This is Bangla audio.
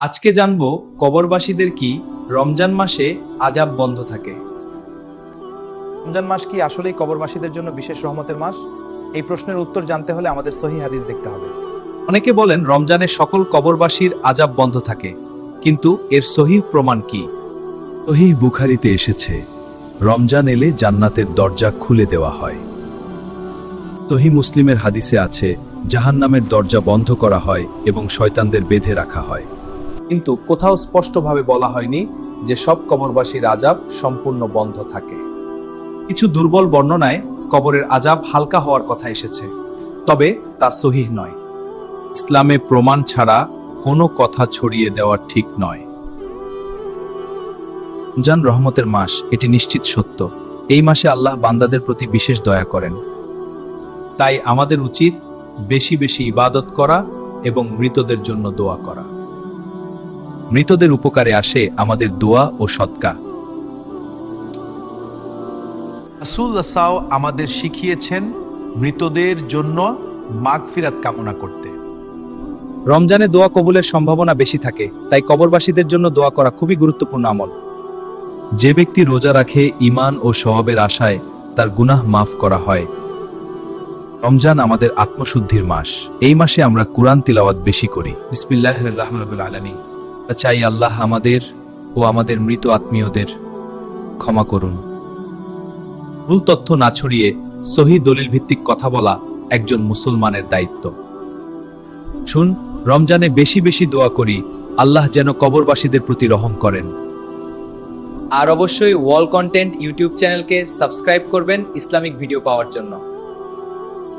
আজকে জানবো কবরবাসীদের কি রমজান মাসে আযাব বন্ধ থাকে। রমজান মাস কি আসলেই কবরবাসীদের জন্য বিশেষ রহমতের মাস? এই প্রশ্নের উত্তর জানতে হলে আমাদের সহিহ হাদিস দেখতে হবে। অনেকে বলেন রমজানে সকল কবরবাসীর আযাব বন্ধ থাকে, কিন্তু এর সহিহ প্রমাণ কি? সহিহ বুখারীতে এসেছে, রমজান এলে জান্নাতের দরজা খুলে দেওয়া হয়। সহিহ মুসলিমের হাদিসে আছে, জাহান্নামের দরজা বন্ধ করা হয় এবং শয়তানদের বেঁধে রাখা হয়। কিন্তু কোথাও স্পষ্টভাবে বলা হয়নি যে সব কবরবাসীর আযাব সম্পূর্ণ বন্ধ থাকে। কিছু দুর্বল বর্ণনায় কবরের আযাব হালকা হওয়ার কথা এসেছে, তবে তা সহিহ নয়। ইসলামে প্রমাণ ছাড়া কোনো কথা ছড়িয়ে দেওয়া ঠিক নয়। রমজান রহমতের মাস, এটি নিশ্চিত সত্য। এই মাসে আল্লাহ বান্দাদের প্রতি বিশেষ দয়া করেন। তাই আমাদের উচিত বেশি বেশি ইবাদত করা এবং মৃতদের জন্য দোয়া করা। মৃতদের উপকারে আসে আমাদের দোয়া ও সদকা। রাসূলুল্লাহ আমাদের শিখিয়েছেন মৃতদের জন্য মাগফিরাত কামনা করতে। রমজানে দোয়া কবুলের সম্ভাবনা বেশি থাকে, তাই কবরবাসীদের জন্য দোয়া করা খুবই গুরুত্বপূর্ণ আমল। যে ব্যক্তি রোজা রাখে ঈমান ও সওয়াবের আশায়, তার গুনাহ মাফ করা হয়। রমজান আমাদের আত্মশুদ্ধির মাস। এই মাসে আমরা কুরআন তিলাওয়াত বেশি করি। বিসমিল্লাহির রহমানির আলামিন। চাই আল্লাহ আমাদের ও আমাদের মৃত আত্মীয়দের ক্ষমা করুন। ভুল তথ্য না ছড়িয়ে সহিহ দলিল ভিত্তিক কথা বলা একজন মুসলমানের দায়িত্ব। শুন, রমজানে বেশি বেশি দোয়া করি, আল্লাহ যেন কবরবাসীদের প্রতি রহম করেন। আর অবশ্যই ওয়াল কন্টেন্ট ইউটিউব চ্যানেলকে সাবস্ক্রাইব করবেন ইসলামিক ভিডিও পাওয়ার জন্য।